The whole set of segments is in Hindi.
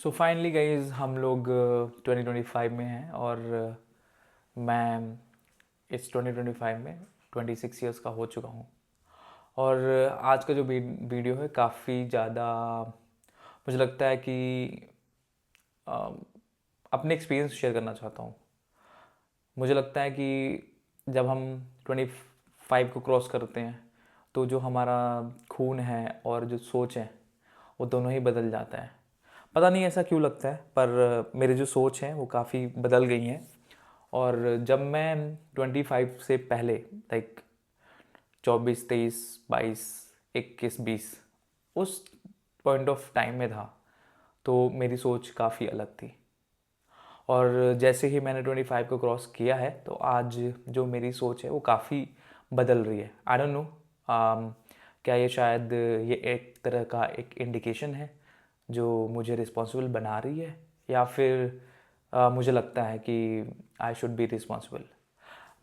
सो फाइनली गाइज हम लोग 2025 में हैं और मैं इस 2025 में 26 इयर्स का हो चुका हूँ। और आज का जो वीडियो है काफ़ी ज़्यादा मुझे लगता है कि अ, अपने एक्सपीरियंस शेयर करना चाहता हूँ। मुझे लगता है कि जब हम 25 को क्रॉस करते हैं तो जो हमारा खून है और जो सोच है वो दोनों ही बदल जाता है। पता नहीं ऐसा क्यों लगता है, पर मेरी जो सोच है वो काफ़ी बदल गई हैं। और जब मैं 25 से पहले लाइक 24, 23, 22, 21, 20 उस पॉइंट ऑफ टाइम में था तो मेरी सोच काफ़ी अलग थी। और जैसे ही मैंने 25 को क्रॉस किया है तो आज जो मेरी सोच है वो काफ़ी बदल रही है। आई डोंट नो, क्या ये शायद ये एक तरह का एक इंडिकेशन है जो मुझे रिस्पॉन्सिबल बना रही है, या फिर मुझे लगता है कि आई शुड बी रिस्पॉन्सिबल।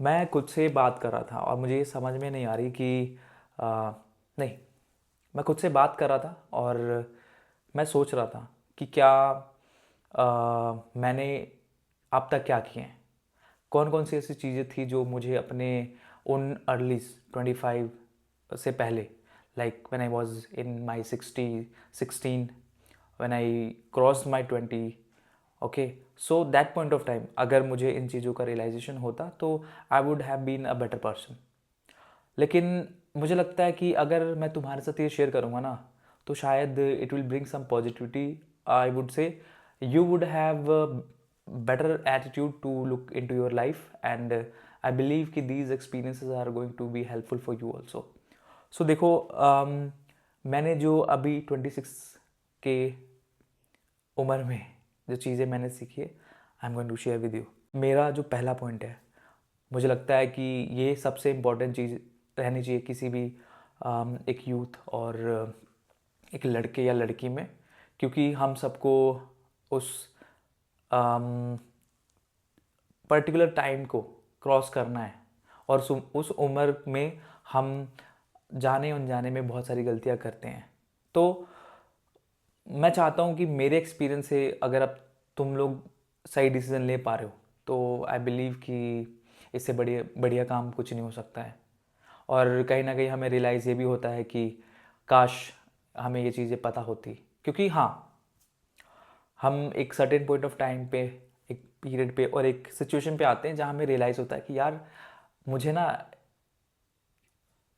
मैं खुद से बात कर रहा था और मुझे ये समझ में नहीं आ रही कि नहीं, मैं खुद से बात कर रहा था और मैं सोच रहा था कि क्या मैंने अब तक क्या किए हैं, कौन कौन सी ऐसी चीज़ें थी जो मुझे अपने उन अर्ली 25 से पहले, like when I was in my 16, when I cross my 20, okay, so that point of time अगर मुझे इन चीज़ों का रियलाइजेशन होता तो I would have been a better person. लेकिन मुझे लगता है कि अगर मैं तुम्हारे साथ ये शेयर करूँगा ना तो शायद it will bring some positivity. I would say you would have better attitude to look into your life, and I believe कि these experiences are going to be helpful for you also. So देखो, मैंने जो अभी 26 के उम्र में जो चीज़ें मैंने सीखी है I am going to share with you. मेरा जो पहला पॉइंट है, मुझे लगता है कि ये सबसे इम्पोर्टेंट चीज़ रहनी चाहिए किसी भी एक यूथ और एक लड़के या लड़की में, क्योंकि हम सबको उस पर्टिकुलर टाइम को क्रॉस करना है। और उस उम्र में हम जाने अनजाने में बहुत सारी गलतियां करते हैं। तो मैं चाहता हूं कि मेरे एक्सपीरियंस से अगर अब तुम लोग सही डिसीजन ले पा रहे हो तो आई बिलीव कि इससे बढ़िया बढ़िया काम कुछ नहीं हो सकता है। और कहीं ना कहीं हमें रियलाइज़ ये भी होता है कि काश हमें ये चीज़ें पता होती, क्योंकि हाँ, हम एक सर्टेन पॉइंट ऑफ टाइम पे, एक पीरियड पे और एक सिचुएशन पे आते हैं जहाँ हमें रियलाइज़ होता है कि यार मुझे ना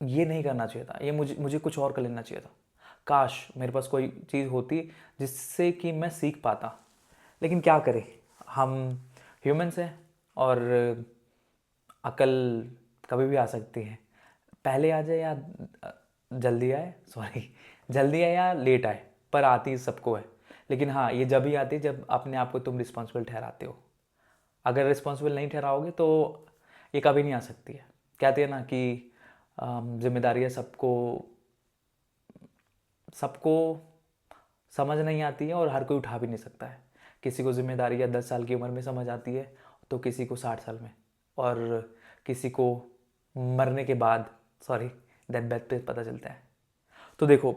ये नहीं करना चाहिए था, ये मुझे मुझे कुछ और कर लेना चाहिए था। काश मेरे पास कोई चीज़ होती जिससे कि मैं सीख पाता। लेकिन क्या करें, हम ह्यूमंस हैं और अकल कभी भी आ सकती है, पहले आ जाए या जल्दी आए, सॉरी, जल्दी आए या लेट आए, पर आती सबको है। लेकिन हाँ, ये जब ही आती है जब अपने आप को तुम रिस्पॉन्सिबल ठहराते हो। अगर रिस्पॉन्सिबल नहीं ठहराओगे तो ये कभी नहीं आ सकती है। कहते हैं ना कि जिम्मेदारियाँ सबको सबको समझ नहीं आती है और हर कोई उठा भी नहीं सकता है। किसी को जिम्मेदारियाँ 10 साल की उम्र में समझ आती है तो किसी को 60 साल में, और किसी को मरने के बाद, सॉरी, डेथ बेड पे पता चलता है। तो देखो,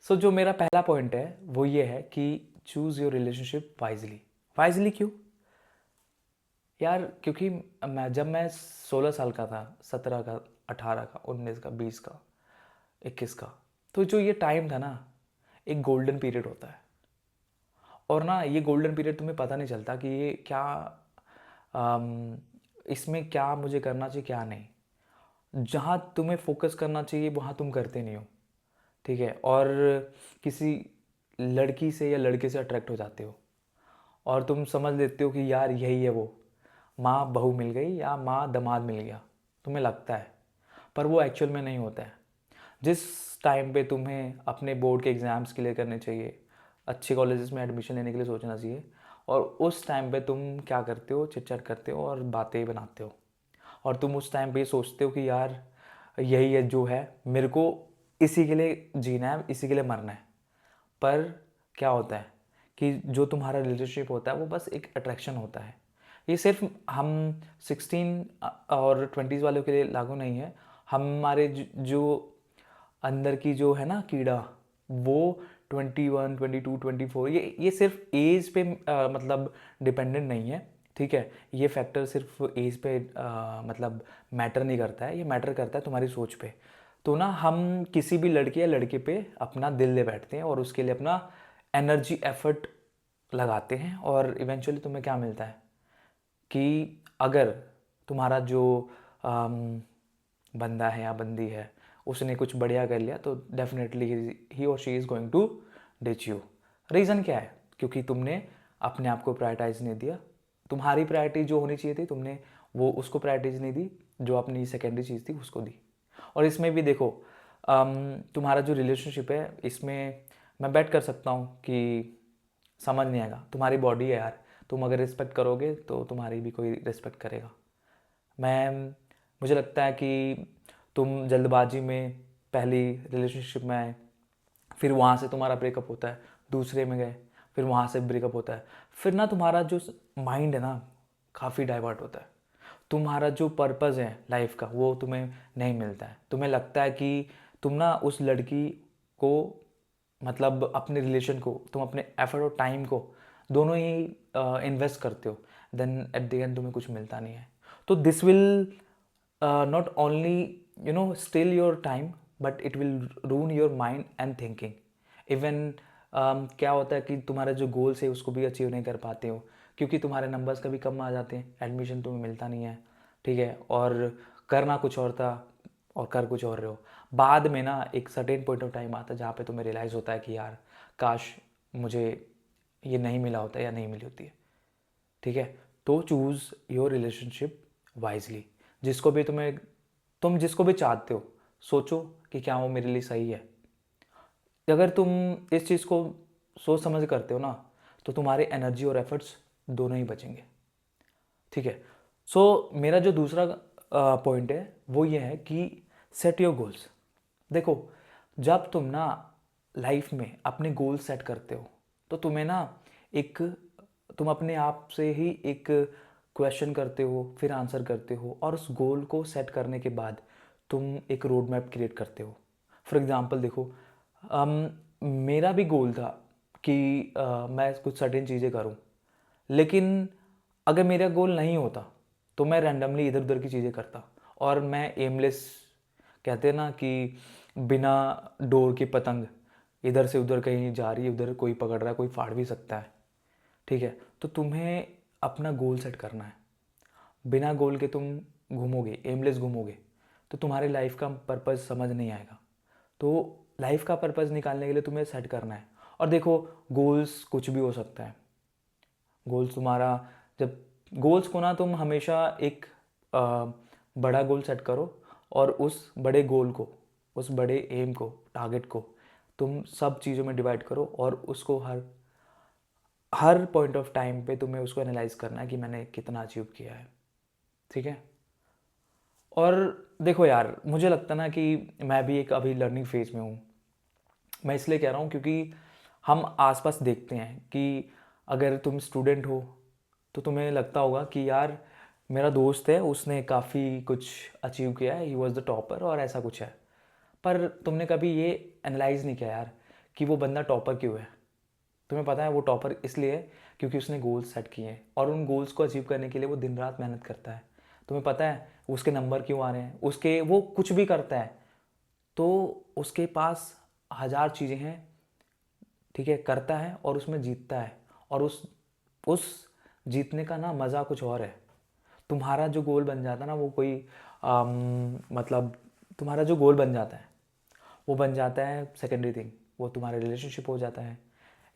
सो जो मेरा पहला पॉइंट है वो ये है कि choose your relationship wisely. Wisely क्यों यार? क्योंकि जब मैं 16 साल का था, 17 का, 18 का, 19 का, 20 का, 21 का, तो जो ये टाइम था ना, एक गोल्डन पीरियड होता है। और ना ये गोल्डन पीरियड तुम्हें पता नहीं चलता कि ये क्या, इसमें क्या मुझे करना चाहिए क्या नहीं। जहाँ तुम्हें फोकस करना चाहिए वहाँ तुम करते नहीं हो, ठीक है। और किसी लड़की से या लड़के से अट्रैक्ट हो जाते हो और तुम समझ लेते हो कि यार यही है वो, माँ बहू मिल गई या माँ दामाद मिल गया, तुम्हें लगता है, पर वो एक्चुअल में नहीं होता है। जिस टाइम पे तुम्हें अपने बोर्ड के एग्ज़ाम्स क्लियर करने चाहिए, अच्छे कॉलेजेस में एडमिशन लेने के लिए सोचना चाहिए, और उस टाइम पे तुम क्या करते हो, चिट-चैट करते हो और बातें बनाते हो। और तुम उस टाइम पे ये सोचते हो कि यार यही है जो है, मेरे को इसी के लिए जीना है, इसी के लिए मरना है। पर क्या होता है कि जो तुम्हारा रिलेशनशिप होता है वो बस एक अट्रैक्शन होता है। ये सिर्फ हम 16 और 20s वालों के लिए लागू नहीं है। हमारे जो अंदर की जो है ना कीड़ा, वो 21, 22, 24, ये सिर्फ एज पे मतलब डिपेंडेंट नहीं है, ठीक है। ये फैक्टर सिर्फ एज पे मतलब मैटर नहीं करता है, ये मैटर करता है तुम्हारी सोच पे। तो ना हम किसी भी लड़के या लड़के पे अपना दिल दे बैठते हैं और उसके लिए अपना एनर्जी एफर्ट लगाते हैं, और इवेंचुअली तुम्हें क्या मिलता है कि अगर तुम्हारा जो बंदा है या बंदी है उसने कुछ बढ़िया कर लिया तो डेफिनेटली ही और she is going to ditch you. Reason क्या है? क्योंकि तुमने अपने आप को प्रायोरिटाइज नहीं दिया। तुम्हारी प्रायोरिटी जो होनी चाहिए थी तुमने वो उसको प्रायोरिटाइज नहीं दी, जो अपनी सेकेंडरी चीज़ थी उसको दी। और इसमें भी देखो तुम्हारा जो रिलेशनशिप है इसमें मैं बेट कर सकता हूँ कि समझ नहीं आएगा। तुम्हारी बॉडी है यार, तुम अगर रिस्पेक्ट करोगे तो तुम्हारी भी कोई रिस्पेक्ट करेगा। मुझे लगता है कि तुम जल्दबाजी में पहली रिलेशनशिप में आए, फिर वहाँ से तुम्हारा ब्रेकअप होता है, दूसरे में गए, फिर वहाँ से ब्रेकअप होता है, फिर ना तुम्हारा जो माइंड है ना काफ़ी डाइवर्ट होता है। तुम्हारा जो पर्पज़ है लाइफ का वो तुम्हें नहीं मिलता है। तुम्हें लगता है कि तुम ना उस लड़की को मतलब अपने रिलेशन को तुम अपने एफर्ट और टाइम को दोनों ही इन्वेस्ट करते हो, देन एट द एंड तुम्हें कुछ मिलता नहीं है। तो this will not only still your time but it will ruin your mind and thinking. Even क्या होता है कि तुम्हारा जो गोल्स है उसको भी अचीव नहीं कर पाते हो, क्योंकि तुम्हारे नंबर्स कभी कम आ जाते हैं, एडमिशन तुम्हें मिलता नहीं है, ठीक है, और करना कुछ और था और कर कुछ और रहे हो। बाद में ना एक सर्टेन पॉइंट ऑफ टाइम आता है जहाँ पे तुम्हें रियलाइज़ होता है कि यार काश मुझे ये नहीं मिला होता या नहीं मिली होती है, ठीक है। तो चूज़ योर रिलेशनशिप वाइजली। जिसको भी तुम जिसको भी चाहते हो सोचो कि क्या वो मेरे लिए सही है। अगर तुम इस चीज़ को सोच समझ करते हो ना तो तुम्हारे एनर्जी और एफर्ट्स दोनों ही बचेंगे, ठीक है। सो मेरा जो दूसरा पॉइंट है वो ये है कि सेट योर गोल्स। देखो, जब तुम ना लाइफ में अपने गोल सेट करते हो तो तुम्हें ना एक तुम अपने आप से ही एक क्वेश्चन करते हो, फिर आंसर करते हो, और उस गोल को सेट करने के बाद तुम एक रोड मैप क्रिएट करते हो। फॉर एग्ज़ाम्पल देखो, मेरा भी गोल था कि मैं कुछ सर्टेन चीज़ें करूं, लेकिन अगर मेरा गोल नहीं होता तो मैं रैंडमली इधर उधर की चीज़ें करता और मैं एमलेस, कहते हैं ना कि बिना डोर के पतंग इधर से उधर कहीं जा रही है, उधर कोई पकड़ रहा है, कोई फाड़ भी सकता है, ठीक है। तो तुम्हें अपना गोल सेट करना है। बिना गोल के तुम घूमोगे, एमलेस घूमोगे, तो तुम्हारी लाइफ का पर्पज़ समझ नहीं आएगा। तो लाइफ का पर्पज़ निकालने के लिए तुम्हें सेट करना है। और देखो, गोल्स कुछ भी हो सकता है। गोल्स तुम्हारा जब गोल्स को ना तुम हमेशा एक बड़ा गोल सेट करो और उस बड़े गोल को, उस बड़े एम को, टारगेट को तुम सब चीज़ों में डिवाइड करो और उसको हर हर पॉइंट ऑफ टाइम पे तुम्हें उसको एनालाइज करना है कि मैंने कितना अचीव किया है, ठीक है। और देखो यार, मुझे लगता ना कि मैं भी एक अभी लर्निंग फेज में हूँ। मैं इसलिए कह रहा हूँ क्योंकि हम आसपास देखते हैं कि अगर तुम स्टूडेंट हो तो तुम्हें लगता होगा कि यार मेरा दोस्त है, उसने काफ़ी कुछ अचीव किया है, ही वॉज द टॉपर और ऐसा कुछ है। पर तुमने कभी ये एनालाइज नहीं किया यार कि वो बंदा टॉपर क्यों है। तुम्हें पता है वो टॉपर इसलिए है क्योंकि उसने गोल्स सेट किए हैं और उन गोल्स को अचीव करने के लिए वो दिन रात मेहनत करता है। तुम्हें पता है उसके नंबर क्यों आ रहे हैं, उसके वो कुछ भी करता है तो उसके पास हज़ार चीज़ें हैं, ठीक है, करता है और उसमें जीतता है, और उस जीतने का ना मज़ा कुछ और है। तुम्हारा जो गोल बन जाता है ना वो कोई मतलब तुम्हारा जो गोल बन जाता है वो बन जाता है सेकेंडरी थिंग, वो तुम्हारे रिलेशनशिप हो जाता है,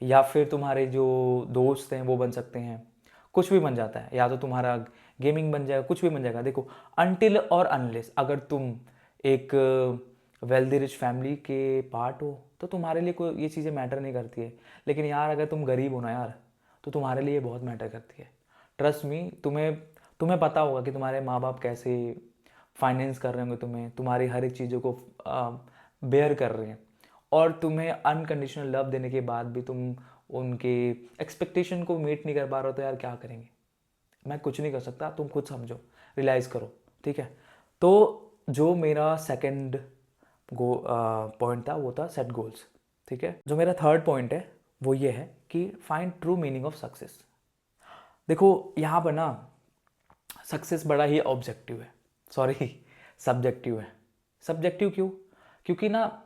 या फिर तुम्हारे जो दोस्त हैं वो बन सकते हैं, कुछ भी बन जाता है, या तो तुम्हारा गेमिंग बन जाएगा, कुछ भी बन जाएगा। देखो, अनटिल और अनलेस अगर तुम एक वेल्दी रिच फैमिली के पार्ट हो तो तुम्हारे लिए कोई ये चीज़ें मैटर नहीं करती है। लेकिन यार अगर तुम गरीब हो ना यार तो तुम्हारे लिए बहुत मैटर करती है। ट्रस्ट मी, तुम्हें तुम्हें पता होगा कि तुम्हारे माँ बाप कैसे फाइनेंस कर रहे होंगे, तुम्हारी हर एक चीज़ों को बेयर कर रहे हैं, और तुम्हें अनकंडीशनल लव देने के बाद भी तुम उनके एक्सपेक्टेशन को मीट नहीं कर पा रहे हो तो यार क्या करेंगे। मैं कुछ नहीं कर सकता, तुम खुद समझो, रियलाइज़ करो, ठीक है। तो जो मेरा सेकंड पॉइंट था वो था सेट गोल्स। ठीक है। जो मेरा थर्ड पॉइंट है वो ये है कि find true meaning of success. देखो यहाँ पर ना सक्सेस बड़ा ही ऑब्जेक्टिव है, सॉरी सब्जेक्टिव है। सब्जेक्टिव क्यों? क्योंकि ना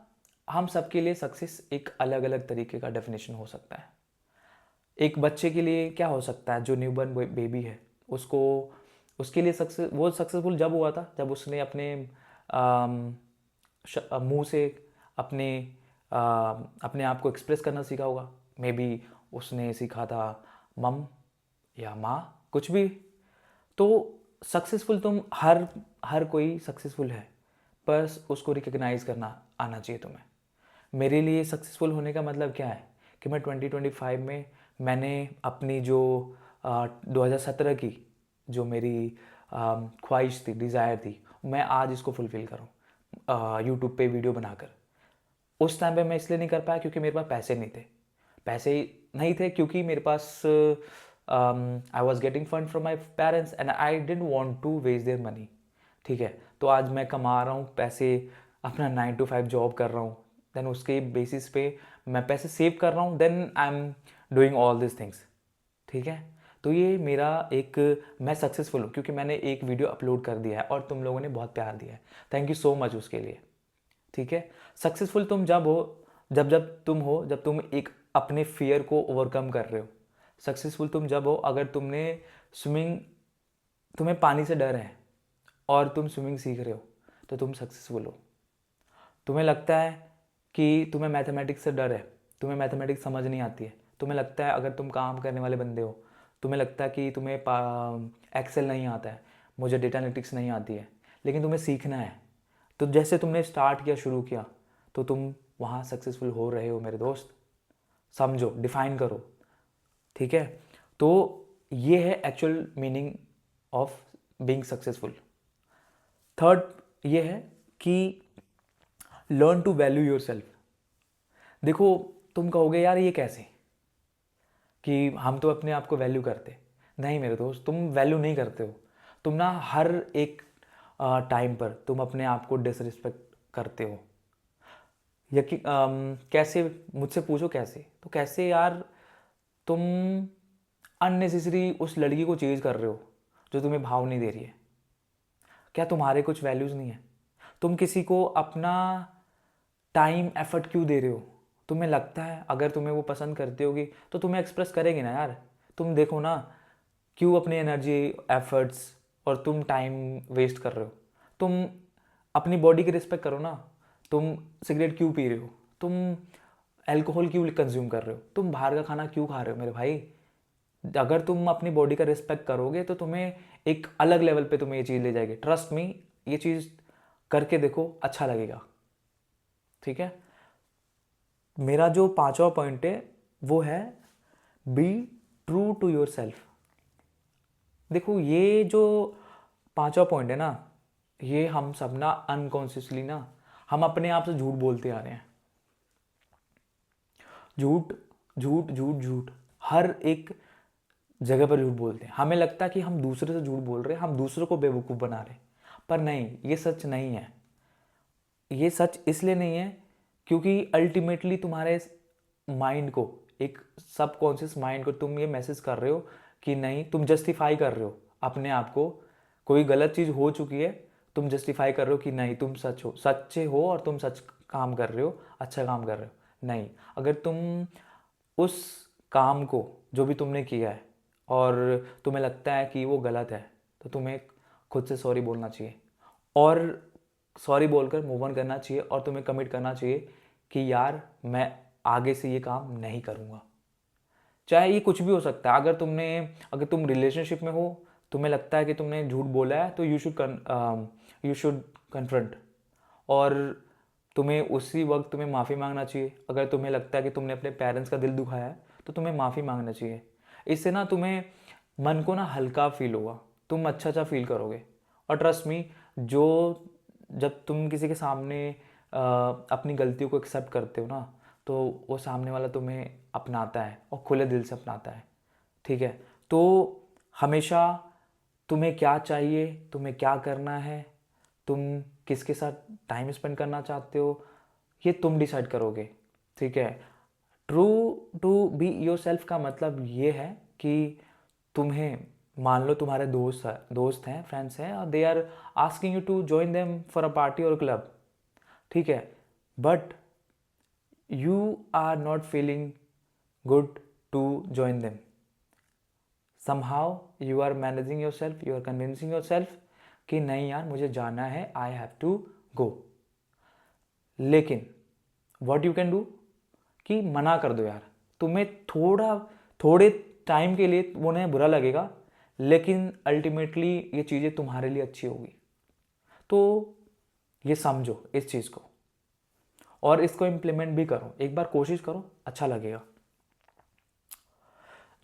हम सबके लिए सक्सेस एक अलग अलग तरीके का डेफिनेशन हो सकता है। एक बच्चे के लिए क्या हो सकता है, जो न्यूबॉर्न बेबी है उसको, उसके लिए सक्सेस, वो सक्सेसफुल जब हुआ था जब उसने अपने मुंह से अपने अपने आप को एक्सप्रेस करना सीखा होगा। मे बी उसने सीखा था मम या माँ, कुछ भी। तो सक्सेसफुल तुम हर कोई सक्सेसफुल है, बस उसको रिकग्नाइज करना आना चाहिए तुम्हें। मेरे लिए सक्सेसफुल होने का मतलब क्या है कि मैं 2025 में मैंने अपनी जो 2017 की जो मेरी ख्वाहिश थी, डिज़ायर थी, मैं आज इसको फुलफ़िल करूँ यूट्यूब पे वीडियो बनाकर। उस टाइम पे मैं इसलिए नहीं कर पाया क्योंकि मेरे पास पैसे नहीं थे। पैसे नहीं थे क्योंकि मेरे पास I was getting fund from my parents and I didn't want to waste their money. ठीक है, तो आज मैं कमा रहा हूँ पैसे, अपना 9 to 5 जॉब कर रहा हूँ, देन उसके बेसिस पे मैं पैसे सेव कर रहा हूँ, then I am doing all this things. ठीक है, तो ये मेरा एक, मैं सक्सेसफुल हूँ क्योंकि मैंने एक वीडियो अपलोड कर दिया है और तुम लोगों ने बहुत प्यार दिया है। थैंक यू सो मच उसके लिए। ठीक है, सक्सेसफुल तुम जब हो, जब तुम एक अपने फियर को ओवरकम कर रहे हो। सक्सेसफुल तुम जब हो अगर तुमने स्विमिंग, तुम्हें पानी से डर है और तुम स्विमिंग सीख रहे हो, तो तुम सक्सेसफुल हो। तुम्हें लगता है कि तुम्हें मैथमेटिक्स से डर है, तुम्हें मैथमेटिक्स समझ नहीं आती है, तुम्हें लगता है, अगर तुम काम करने वाले बंदे हो, तुम्हें लगता है कि तुम्हें एक्सेल नहीं आता है, मुझे डेटा एनालिटिक्स नहीं आती है, लेकिन तुम्हें सीखना है, तो जैसे तुमने स्टार्ट किया, शुरू किया, तो तुम वहाँ सक्सेसफुल हो रहे हो मेरे दोस्त। समझो, डिफाइन करो। ठीक है, तो ये है actual meaning of being successful. Third ये है कि learn to value yourself. देखो, तुम कहोगे यार ये कैसे कि हम तो अपने आप को वैल्यू करते। नहीं मेरे दोस्त, तुम वैल्यू नहीं करते हो। तुम ना हर एक टाइम पर तुम अपने आप को डिसरिस्पेक्ट करते हो। कैसे, मुझसे पूछो कैसे, तो कैसे यार, तुम अननेसेसरी उस लड़की को चेंज कर रहे हो जो तुम्हें भाव नहीं दे रही है। क्या तुम्हारे कुछ वैल्यूज़ नहीं है? तुम किसी को अपना टाइम एफर्ट क्यों दे रहे हो? तुम्हें लगता है अगर तुम्हें वो पसंद करती होगी तो तुम्हें एक्सप्रेस करेगी ना यार। तुम देखो ना, क्यों अपनी एनर्जी, एफर्ट्स और तुम टाइम वेस्ट कर रहे हो? तुम अपनी बॉडी की रिस्पेक्ट करो ना। तुम सिगरेट क्यों पी रहे हो? तुम अल्कोहल क्यों कंज्यूम कर रहे हो? तुम बाहर का खाना क्यों खा रहे हो मेरे भाई? अगर तुम अपनी बॉडी का रिस्पेक्ट करोगे तो तुम्हें एक अलग लेवल पे तुम्हें ये चीज़ ले जाएगी। ट्रस्ट मी, ये चीज़ करके देखो, अच्छा लगेगा। ठीक है, मेरा जो पांचवा पॉइंट है वो है be true to yourself. देखो, ये जो पांचवा पॉइंट है ना, ये हम सब ना अनकॉन्शियसली ना हम अपने आप से झूठ बोलते आ रहे हैं। झूठ झूठ झूठ झूठ, हर एक जगह पर झूठ बोलते हैं। हमें लगता है कि हम दूसरे से झूठ बोल रहे हैं, हम दूसरों को बेवकूफ़ बना रहे हैं, पर नहीं, ये सच नहीं है। ये सच इसलिए नहीं है क्योंकि अल्टीमेटली तुम्हारे माइंड को, एक सबकॉन्शियस माइंड को तुम ये मैसेज कर रहे हो कि नहीं, तुम जस्टिफाई कर रहे हो अपने आप को। कोई गलत चीज़ हो चुकी है, तुम जस्टिफाई कर रहे हो कि नहीं, तुम सच्चे हो और तुम सच काम कर रहे हो, अच्छा काम कर रहे हो। नहीं, अगर तुम उस काम को, जो भी तुमने किया है, और तुम्हें लगता है कि वो गलत है, तो तुम्हें खुद से सॉरी बोलना चाहिए और सॉरी बोलकर मूव ऑन करना चाहिए और तुम्हें कमिट करना चाहिए कि यार मैं आगे से ये काम नहीं करूँगा। चाहे ये कुछ भी हो सकता है। अगर तुम रिलेशनशिप में हो, तुम्हें लगता है कि तुमने झूठ बोला है, तो यू शुड कन्फ्रंट, और तुम्हें उसी वक्त तुम्हें माफ़ी मांगना चाहिए। अगर तुम्हें लगता है कि तुमने अपने पेरेंट्स का दिल दुखाया है, तो तुम्हें माफ़ी मांगना चाहिए। इससे ना तुम्हें मन को ना हल्का फील होगा, तुम अच्छा अच्छा फील करोगे। और ट्रस्ट मी, जो जब तुम किसी के सामने अपनी गलतियों को एक्सेप्ट करते हो ना, तो वो सामने वाला तुम्हें अपनाता है और खुले दिल से अपनाता है। ठीक है, तो हमेशा तुम्हें क्या चाहिए, तुम्हें क्या करना है, तुम किसके साथ टाइम स्पेंड करना चाहते हो, ये तुम डिसाइड करोगे। ठीक है। True to be yourself का मतलब ये है कि तुम्हें, मान लो तुम्हारे दोस्त हैं, फ्रेंड्स हैं, और they are asking you to join them for a party और क्लब, ठीक है, but you are not feeling good to join them. somehow you are managing yourself, you are convincing yourself कि नहीं यार मुझे जाना है, आई हैव टू गो। लेकिन what you can do कि मना कर दो यार। तुम्हें थोड़े टाइम के लिए उन्हें बुरा लगेगा, लेकिन अल्टीमेटली ये चीज़ें तुम्हारे लिए अच्छी होगी। तो ये समझो इस चीज़ को और इसको इम्प्लीमेंट भी करो, एक बार कोशिश करो, अच्छा लगेगा।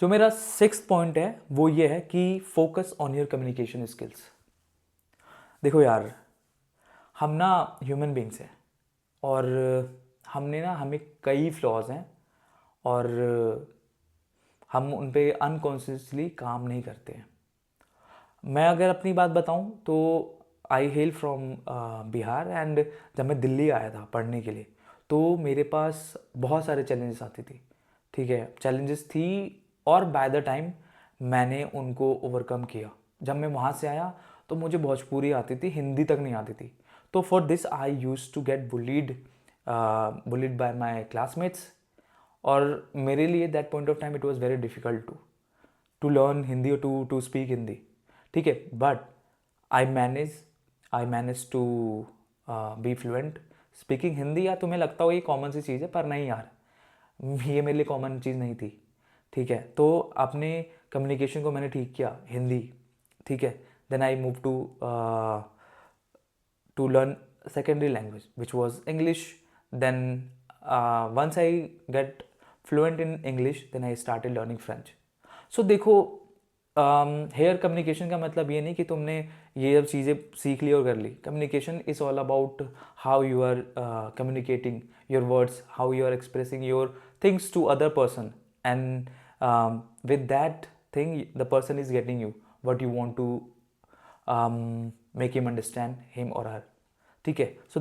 जो मेरा 6th पॉइंट है वो ये है कि focus on your communication skills. देखो यार, हम ना ह्यूमन बींग्स हैं और हमें कई फ्लॉज हैं और हम उन पे अनकॉन्शियसली काम नहीं करते हैं। मैं अगर अपनी बात बताऊं तो आई हेल फ्रॉम बिहार, एंड जब मैं दिल्ली आया था पढ़ने के लिए तो मेरे पास बहुत सारे चैलेंजेस आती थी, ठीक है, चैलेंजेस थी, और बाय द टाइम मैंने उनको ओवरकम किया। जब मैं वहाँ से आया तो मुझे भोजपुरी आती थी, हिंदी तक नहीं आती थी। तो for this I use to get bullied by my classmates, और मेरे लिए that point of time it was very difficult to learn Hindi और टू स्पीक हिंदी, ठीक है, but I manage to be fluent speaking Hindi. या तुम्हें लगता हो ये कॉमन सी चीज़ है, पर नहीं यार, ये मेरे लिए कॉमन चीज़ नहीं थी, ठीक है। तो अपने कम्युनिकेशन को मैंने ठीक किया हिंदी, ठीक है। Then I move to learn secondary language which was English. Then once I get fluent in English, then I started learning French. So देखो, हेयर कम्युनिकेशन का मतलब ये नहीं कि तुमने ये सब चीज़ें सीख ली और कर ली। Communication is all about how you are communicating your words, how you are expressing your things to other person, and with that thing the person is getting you what you want to make him understand, him or her, ठीक है। सो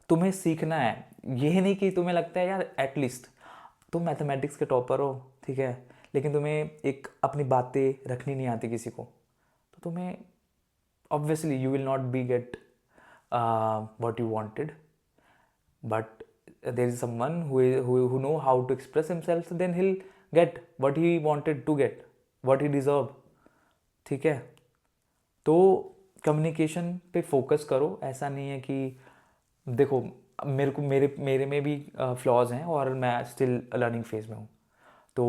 तुम्हें सीखना है, ये नहीं कि तुम्हें लगता है यार एटलीस्ट तुम मैथमेटिक्स के टॉपर हो, ठीक है, लेकिन तुम्हें एक अपनी बातें रखनी नहीं आती किसी को, तो तुम्हें obviously you will not be get what you wanted, but there is someone who know how to express himself, then he'll get what he wanted to get, what he deserve, ठीक है। तो कम्युनिकेशन पे फोकस करो। ऐसा नहीं है कि देखो, मेरे में भी फ्लॉज हैं और मैं स्टिल लर्निंग फेज में हूँ। तो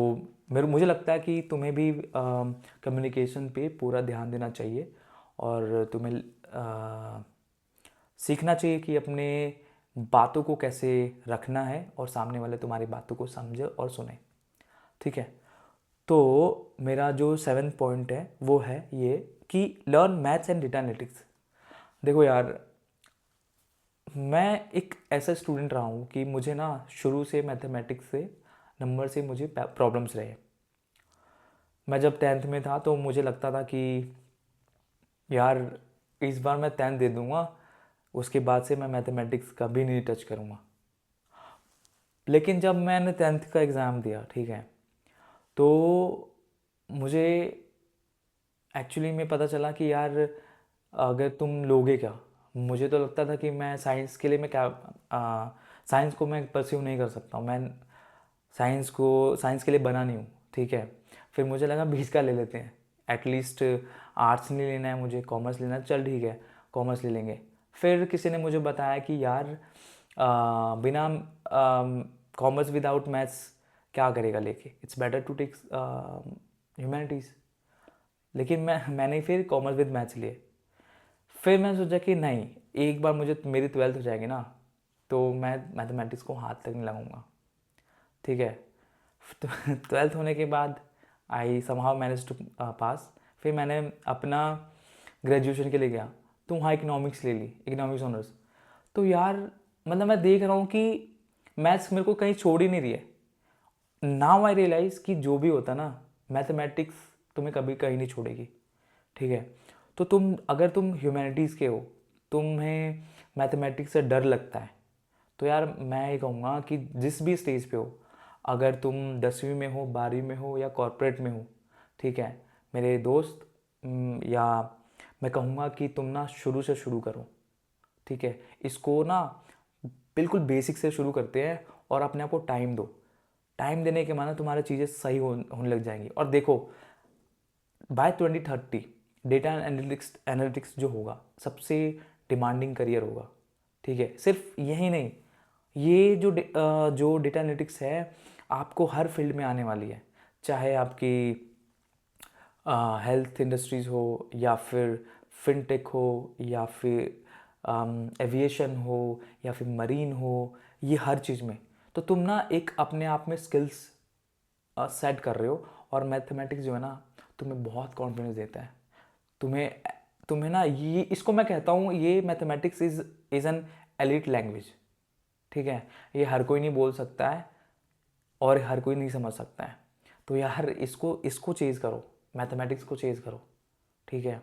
मुझे लगता है कि तुम्हें भी कम्युनिकेशन पे पूरा ध्यान देना चाहिए और तुम्हें सीखना चाहिए कि अपने बातों को कैसे रखना है और सामने वाले तुम्हारी बातों को समझे और सुने, ठीक है। तो मेरा जो 7th पॉइंट है वो है ये कि learn maths and data analytics. देखो यार, मैं एक ऐसा स्टूडेंट रहा हूँ कि मुझे ना शुरू से मैथमेटिक्स से नंबर से मुझे प्रॉब्लम्स रहे। मैं जब 10th में था तो मुझे लगता था कि यार इस बार मैं 10th दे दूँगा, उसके बाद से मैं मैथमेटिक्स कभी नहीं टच करूँगा। लेकिन जब मैंने 10th का एग्ज़ाम दिया, ठीक है, तो मुझे एक्चुअली में पता चला कि यार अगर तुम लोगे क्या, मुझे तो लगता था कि मैं साइंस के लिए मैं क्या साइंस को मैं परस्यू नहीं कर सकता हूँ, मैं साइंस के लिए बना नहीं हूँ, ठीक है। फिर मुझे लगा बीच का ले लेते हैं, एटलीस्ट आर्ट्स नहीं लेना है मुझे, कॉमर्स लेना है, चल ठीक है कॉमर्स ले लेंगे। फिर किसी ने मुझे बताया कि यार बिना कॉमर्स विदाउट मैथ्स क्या करेगा लेके, it's better to take humanities. लेकिन मैंने फिर कॉमर्स विद मैथ्स लिए। फिर मैंने सोचा कि नहीं, एक बार मुझे मेरी 12th हो जाएगी ना तो मैं मैथमेटिक्स को हाथ तक नहीं लगाऊंगा, ठीक है। तो 12th होने के बाद आई समहाउ मैनेज टू पास। फिर मैंने अपना ग्रेजुएशन के लिए गया तो वहाँ इकोनॉमिक्स ले ली, इकोनॉमिक्स ऑनर्स। तो यार मतलब मैं देख रहा हूँ कि मैथ्स मेरे को कहीं छोड़ ही नहीं रही है। नाउ आई रियलाइज़ कि जो भी होता ना, मैथमेटिक्स तुम्हें कभी कहीं नहीं छोड़ेगी, ठीक है। तो अगर तुम ह्यूमैनिटीज़ के हो, तुम्हें मैथमेटिक्स से डर लगता है, तो यार मैं ये कहूँगा कि जिस भी स्टेज पे हो, अगर तुम 10वीं में हो, 12वीं में हो या कॉर्पोरेट में हो, ठीक है मेरे दोस्त, या मैं कहूँगा कि तुम ना शुरू से शुरू करो, ठीक है। इसको ना बिल्कुल बेसिक से शुरू करते हैं और अपने आप को टाइम दो। टाइम देने के माना तुम्हारी चीज़ें सही होने लग जाएंगी। और देखो बाय 2030 डेटा एनालिटिक्स जो होगा सबसे डिमांडिंग करियर होगा, ठीक है। सिर्फ यही नहीं, ये जो डेटा एनालिटिक्स है आपको हर फील्ड में आने वाली है, चाहे आपकी हेल्थ इंडस्ट्रीज़ हो या फिर फिनटेक हो या फिर एविएशन हो या फिर मरीन हो, ये हर चीज़ में। तो तुम ना एक अपने आप में स्किल्स सेट कर रहे हो। और मैथमेटिक्स जो है ना तुम्हें बहुत कॉन्फिडेंस देता है। तुम्हें तुम्हें ना ये, इसको मैं कहता हूँ ये mathematics is an elite language, ठीक है। ये हर कोई नहीं बोल सकता है और हर कोई नहीं समझ सकता है। तो यार इसको इसको चेज़ करो, मैथमेटिक्स को चेज़ करो, ठीक है।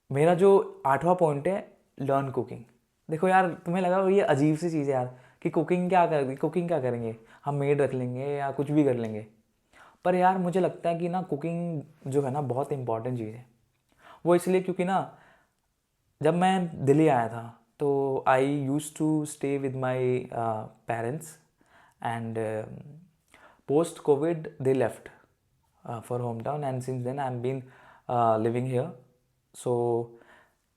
मेरा जो 8वां पॉइंट है, लर्न कुकिंग। देखो यार तुम्हें लगा ये अजीब सी चीज़ है यार कि कुकिंग क्या करेंगे, हम मेड रख लेंगे या कुछ भी कर लेंगे। पर यार मुझे लगता है कि ना कुकिंग जो है ना बहुत इंपॉर्टेंट चीज़ है। वो इसलिए क्योंकि ना जब मैं दिल्ली आया था तो I use to stay with my parents and post COVID they left for hometown, and since then I'm been living here. So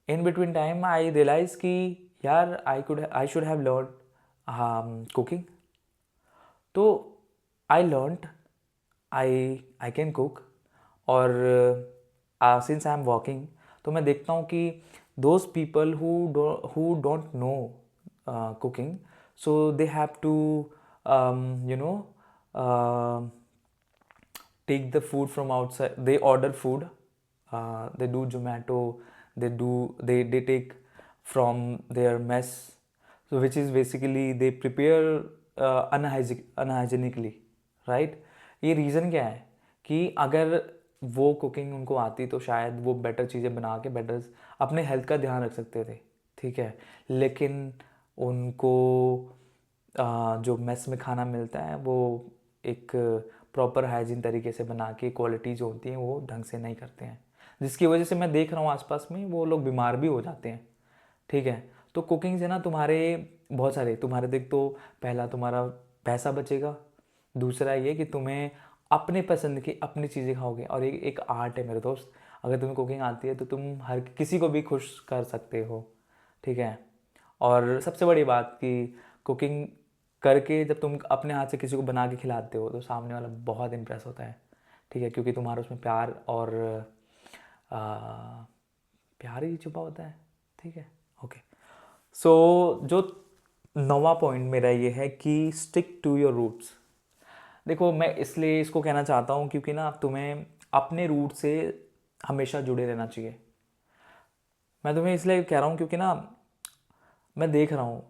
in between time I realized कि यार I should have learned cooking. तो I learned I can cook. और since I am working तो मैं देखता हूँ कि those people who don't know cooking, so they have to you know uh, take the food from outside. They order food, they do Zomato, they take from their mess, so which is basically they prepare unhygienically, right? ये रीज़न क्या है कि अगर वो कुकिंग उनको आती तो शायद वो बेटर चीज़ें बना के बेटर अपने हेल्थ का ध्यान रख सकते थे, ठीक है। लेकिन उनको जो मेस में खाना मिलता है वो एक प्रॉपर हाइजीन तरीके से बना के क्वालिटी जो होती है वो ढंग से नहीं करते हैं, जिसकी वजह से मैं देख रहा हूँ आसपास में वो लोग बीमार भी हो जाते हैं, ठीक है। तो कुकिंग से ना तुम्हारे बहुत सारे तुम्हारे देख तो पहला तुम्हारा पैसा बचेगा, दूसरा ये कि तुम्हें अपने पसंद की अपनी चीज़ें खाओगे। और एक आर्ट है मेरे दोस्त, अगर तुम्हें कुकिंग आती है तो तुम हर किसी को भी खुश कर सकते हो, ठीक है। और सबसे बड़ी बात कि कुकिंग करके जब तुम अपने हाथ से किसी को बना के खिलाते हो तो सामने वाला बहुत इम्प्रेस होता है, ठीक है, क्योंकि तुम्हारा उसमें प्यार और आ, प्यार ही छुपा होता है, ठीक है। ओके, सो जो 9वां पॉइंट मेरा ये है कि स्टिक टू योर रूट्स। देखो मैं इसलिए इसको कहना चाहता हूँ क्योंकि ना तुम्हें अपने रूट से हमेशा जुड़े रहना चाहिए। मैं तुम्हें इसलिए कह रहा हूँ क्योंकि ना मैं देख रहा हूँ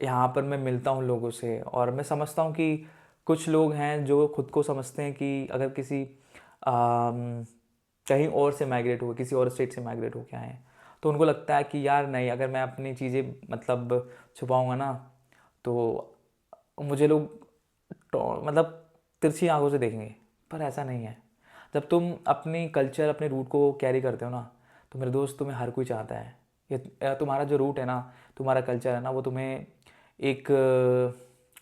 यहाँ पर, मैं मिलता हूँ लोगों से और मैं समझता हूँ कि कुछ लोग हैं जो खुद को समझते हैं कि अगर किसी कहीं और से माइग्रेट हो, किसी और स्टेट से माइग्रेट हो के आए हैं, तो उनको लगता है कि यार नहीं, अगर मैं अपनी चीज़ें मतलब छुपाऊँगा ना तो मुझे लोग मतलब तिरछी आंखों से देखेंगे। पर ऐसा नहीं है। जब तुम अपनी कल्चर अपने रूट को कैरी करते हो ना तो मेरे दोस्त तुम्हें हर कोई चाहता है। ये तुम्हारा जो रूट है ना, तुम्हारा कल्चर है ना, वो तुम्हें एक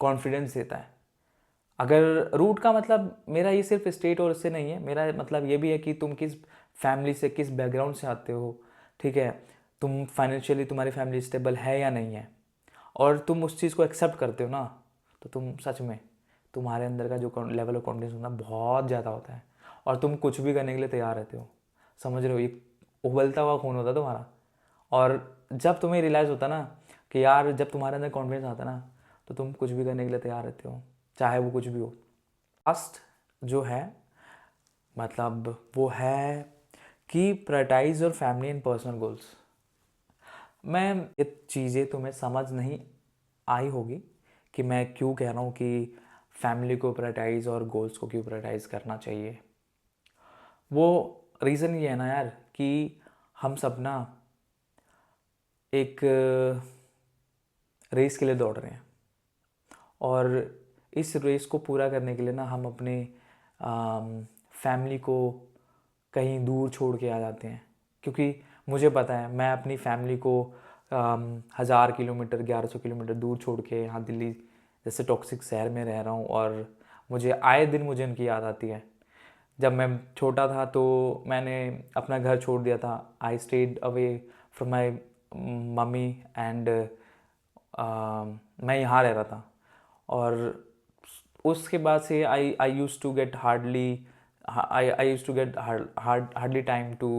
कॉन्फिडेंस देता है। अगर रूट का मतलब मेरा ये सिर्फ स्टेट और इससे नहीं है, मेरा मतलब ये भी है कि तुम किस फैमिली से किस बैकग्राउंड से आते हो, ठीक है। तुम फाइनेंशियली तुम्हारी फैमिली स्टेबल है या नहीं है, और तुम उस चीज़ को एक्सेप्ट करते हो ना, तो तुम सच में तुम्हारे अंदर का जो लेवल ऑफ कॉन्फिडेंस होना बहुत ज़्यादा होता है और तुम कुछ भी करने के लिए तैयार रहते हो। समझ रहे हो, ये उबलता हुआ खून होता है तुम्हारा। और जब तुम्हें रियलाइज़ होता ना कि यार जब तुम्हारे अंदर कॉन्फिडेंस आता ना तो तुम कुछ भी करने के लिए तैयार रहते हो, चाहे वो कुछ भी हो। लास्ट जो है मतलब वो है कि prioritize your family and personal goals. मैं ये चीज़ें तुम्हें समझ नहीं आई होगी कि मैं क्यों कह रहा हूँ कि फैमिली को प्रायोरिटाइज और गोल्स को क्यों प्रायोरिटाइज करना चाहिए। वो रीज़न ये है ना यार कि हम सब ना एक रेस के लिए दौड़ रहे हैं, और इस रेस को पूरा करने के लिए ना हम अपने फैमिली को कहीं दूर छोड़ के आ जाते हैं। क्योंकि मुझे पता है मैं अपनी फैमिली को 1000 किलोमीटर 1100 किलोमीटर दूर छोड़ के यहाँ दिल्ली जैसे टॉक्सिक शहर में रह रहा हूँ, और मुझे आए दिन मुझे उनकी याद आती है। जब मैं छोटा था तो मैंने अपना घर छोड़ दिया था। I stayed away from my mummy and मैं यहाँ रह रहा था, और उसके बाद से I use to get hardly I used to get hardly time to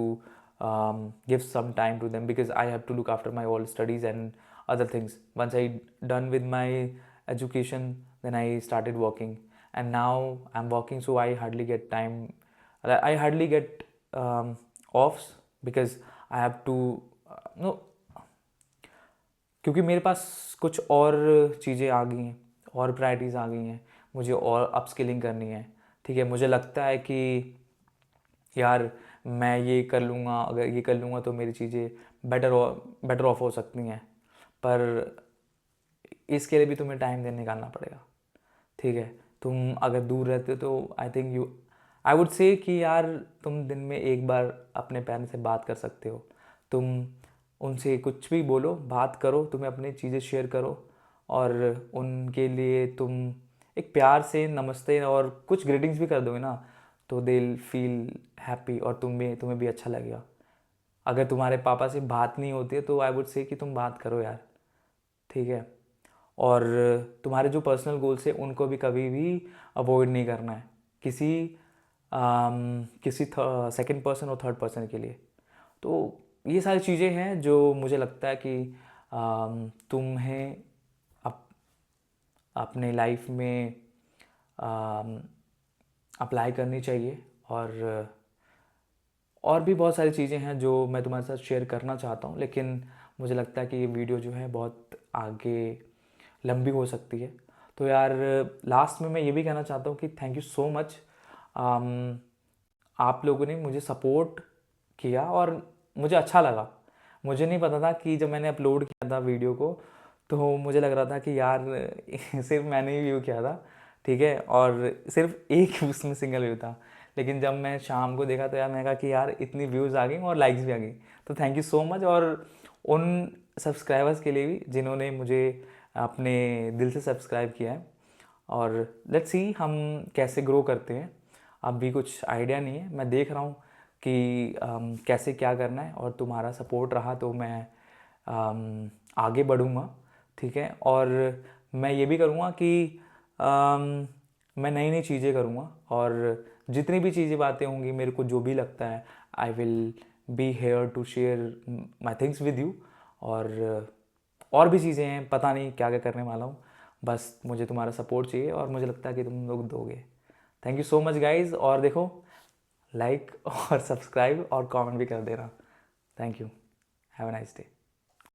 give some time to them, because I have to look after my all studies and other things. Once I done with my education, then I started working, and now I'm working, so I hardly get time. I hardly get offs, because I have to no, क्योंकि मेरे पास कुछ और चीज़ें आ गई हैं, और प्रायरिटीज़ आ गई हैं, मुझे और अपस्किलिंग करनी है। ठीक है, मुझे लगता है कि यार मैं ये कर लूँगा, अगर ये कर लूँगा तो मेरी चीज़ें बेटर ऑफ हो सकती हैं, पर इसके लिए भी तुम्हें टाइम देने निकालना पड़ेगा। ठीक है, तुम अगर दूर रहते हो तो आई वुड से कि यार तुम दिन में एक बार अपने पेरेंट्स से बात कर सकते हो। तुम उनसे कुछ भी बोलो, बात करो, तुम्हें अपनी चीज़ें शेयर करो, और उनके लिए तुम एक प्यार से नमस्ते और कुछ ग्रीटिंग्स भी कर दोगे ना, तो दे विल फील हैप्पी, और तुम्हें भी अच्छा लगेगा। अगर तुम्हारे पापा से बात नहीं होती है तो आई वुड से कि तुम बात करो यार। ठीक है, और तुम्हारे जो पर्सनल गोल्स है उनको भी कभी भी अवॉइड नहीं करना है किसी सेकंड पर्सन और थर्ड पर्सन के लिए। तो ये सारी चीज़ें हैं जो मुझे लगता है कि तुम्हें अपने लाइफ में अप्लाई करनी चाहिए, और भी बहुत सारी चीज़ें हैं जो मैं तुम्हारे साथ शेयर करना चाहता हूँ, लेकिन मुझे लगता है कि ये वीडियो जो है बहुत आगे लंबी हो सकती है। तो यार लास्ट में मैं ये भी कहना चाहता हूँ कि थैंक यू सो मच, आप लोगों ने मुझे सपोर्ट किया और मुझे अच्छा लगा। मुझे नहीं पता था कि जब मैंने अपलोड किया था वीडियो को, तो मुझे लग रहा था कि यार सिर्फ मैंने ही व्यू किया था, ठीक है, और सिर्फ एक उसमें सिंगल व्यू था। लेकिन जब मैं शाम को देखा तो यार मैंने कहा कि यार इतनी व्यूज़ आ गई और लाइक्स भी आ गई। तो थैंक यू सो मच, और उन सब्सक्राइबर्स के लिए भी जिन्होंने मुझे अपने दिल से सब्सक्राइब किया है। और लेट्स सी हम कैसे ग्रो करते हैं। अब भी कुछ आइडिया नहीं है, मैं देख रहा हूँ कि कैसे क्या करना है, और तुम्हारा सपोर्ट रहा तो मैं आगे बढ़ूँगा। ठीक है, और मैं ये भी करूँगा कि मैं नई नई चीज़ें करूँगा, और जितनी भी चीज़ें बातें होंगी, मेरे को जो भी लगता है, I will be here to share my things with you. और भी चीज़ें हैं, पता नहीं क्या क्या करने वाला हूँ, बस मुझे तुम्हारा सपोर्ट चाहिए, और मुझे लगता है कि तुम लोग दोगे। Thank you so much guys, और देखो लाइक और सब्सक्राइब और कमेंट भी कर देना। Thank you, have a nice day.